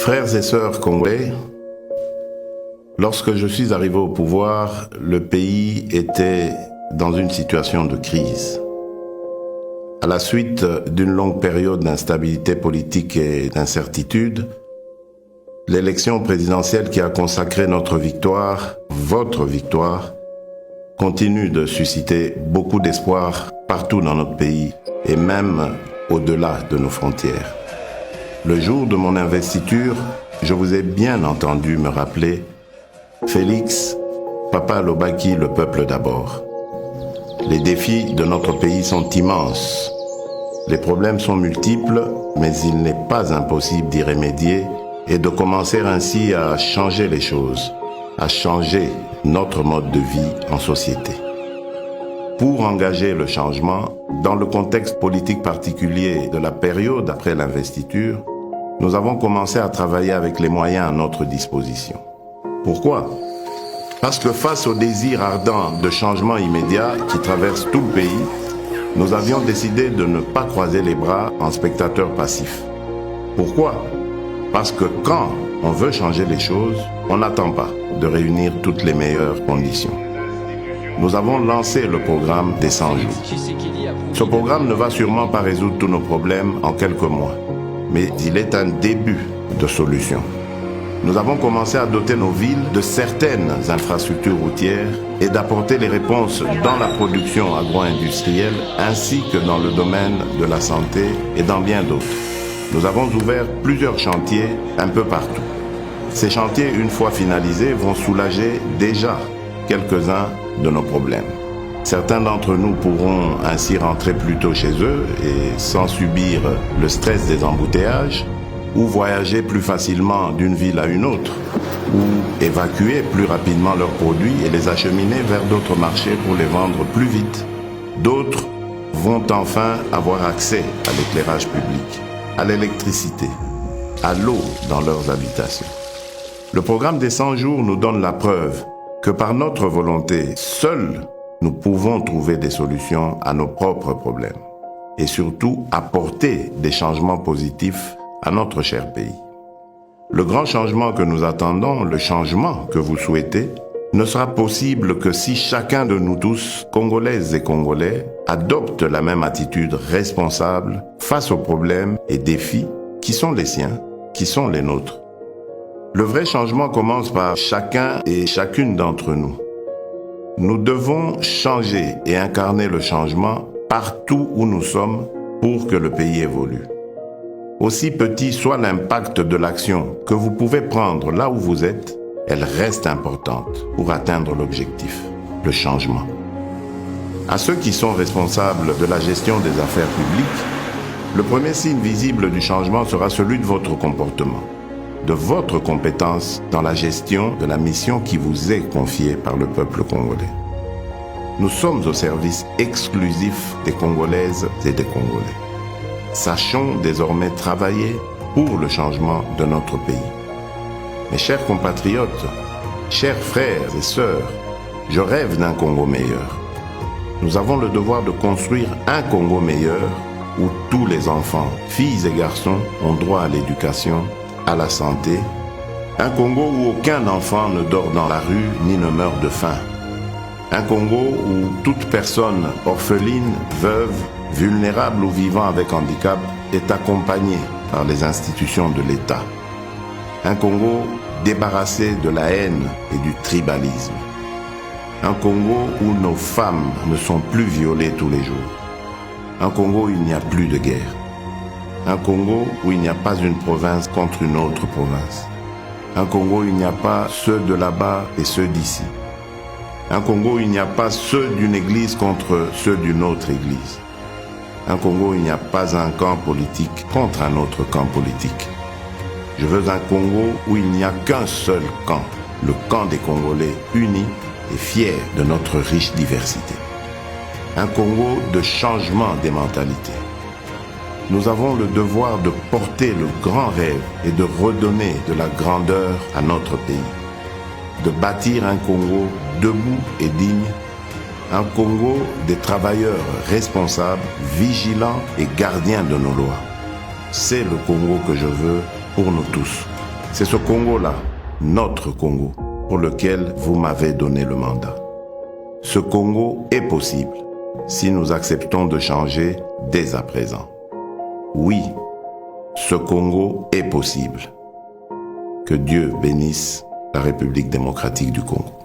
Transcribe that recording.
Frères et sœurs congolais, lorsque je suis arrivé au pouvoir, le pays était dans une situation de crise. À la suite d'une longue période d'instabilité politique et d'incertitude, l'élection présidentielle qui a consacré notre victoire, votre victoire, continue de susciter beaucoup d'espoir partout dans notre pays et même au-delà de nos frontières. Le jour de mon investiture, je vous ai bien entendu me rappeler « Félix, Papa alobaki, le peuple d'abord ». Les défis de notre pays sont immenses. Les problèmes sont multiples, mais il n'est pas impossible d'y remédier et de commencer ainsi à changer les choses, à changer notre mode de vie en société. Pour engager le changement, dans le contexte politique particulier de la période après l'investiture, nous avons commencé à travailler avec les moyens à notre disposition. Pourquoi ? Parce que face au désir ardent de changement immédiat qui traverse tout le pays, nous avions décidé de ne pas croiser les bras en spectateurs passifs. Pourquoi ? Parce que quand on veut changer les choses, on n'attend pas de réunir toutes les meilleures conditions. Nous avons lancé le programme des 100 jours. Ce programme ne va sûrement pas résoudre tous nos problèmes en quelques mois, mais il est un début de solution. Nous avons commencé à doter nos villes de certaines infrastructures routières et d'apporter les réponses dans la production agro-industrielle ainsi que dans le domaine de la santé et dans bien d'autres. Nous avons ouvert plusieurs chantiers un peu partout. Ces chantiers, une fois finalisés, vont soulager déjà quelques-uns de nos problèmes. Certains d'entre nous pourront ainsi rentrer plus tôt chez eux et sans subir le stress des embouteillages, ou voyager plus facilement d'une ville à une autre, ou évacuer plus rapidement leurs produits et les acheminer vers d'autres marchés pour les vendre plus vite. D'autres vont enfin avoir accès à l'éclairage public, à l'électricité, à l'eau dans leurs habitations. Le programme des 100 jours nous donne la preuve que par notre volonté, seuls nous pouvons trouver des solutions à nos propres problèmes et surtout apporter des changements positifs à notre cher pays. Le grand changement que nous attendons, le changement que vous souhaitez, ne sera possible que si chacun de nous tous, Congolaises et Congolais, adopte la même attitude responsable face aux problèmes et défis qui sont les siens, qui sont les nôtres. Le vrai changement commence par chacun et chacune d'entre nous. Nous devons changer et incarner le changement partout où nous sommes pour que le pays évolue. Aussi petit soit l'impact de l'action que vous pouvez prendre là où vous êtes, elle reste importante pour atteindre l'objectif, le changement. À ceux qui sont responsables de la gestion des affaires publiques, le premier signe visible du changement sera celui de votre comportement, de votre compétence dans la gestion de la mission qui vous est confiée par le peuple congolais. Nous sommes au service exclusif des Congolaises et des Congolais. Sachons désormais travailler pour le changement de notre pays. Mes chers compatriotes, chers frères et sœurs, je rêve d'un Congo meilleur. Nous avons le devoir de construire un Congo meilleur où tous les enfants, filles et garçons, ont droit à l'éducation, à la santé. Un Congo où aucun enfant ne dort dans la rue ni ne meurt de faim. Un Congo où toute personne orpheline, veuve, vulnérable ou vivant avec handicap est accompagné par les institutions de l'État. Un Congo débarrassé de la haine et du tribalisme. Un Congo où nos femmes ne sont plus violées tous les jours. Un Congo où il n'y a plus de guerre. Un Congo où il n'y a pas une province contre une autre province. Un Congo où il n'y a pas ceux de là-bas et ceux d'ici. Un Congo où il n'y a pas ceux d'une église contre ceux d'une autre église. Un Congo où il n'y a pas un camp politique contre un autre camp politique. Je veux un Congo où il n'y a qu'un seul camp, le camp des Congolais unis et fiers de notre riche diversité. Un Congo de changement des mentalités. Nous avons le devoir de porter le grand rêve et de redonner de la grandeur à notre pays. De bâtir un Congo debout et digne, un Congo des travailleurs responsables, vigilants et gardiens de nos lois. C'est le Congo que je veux pour nous tous. C'est ce Congo-là, notre Congo, pour lequel vous m'avez donné le mandat. Ce Congo est possible si nous acceptons de changer dès à présent. Oui, ce Congo est possible. Que Dieu bénisse la République démocratique du Congo.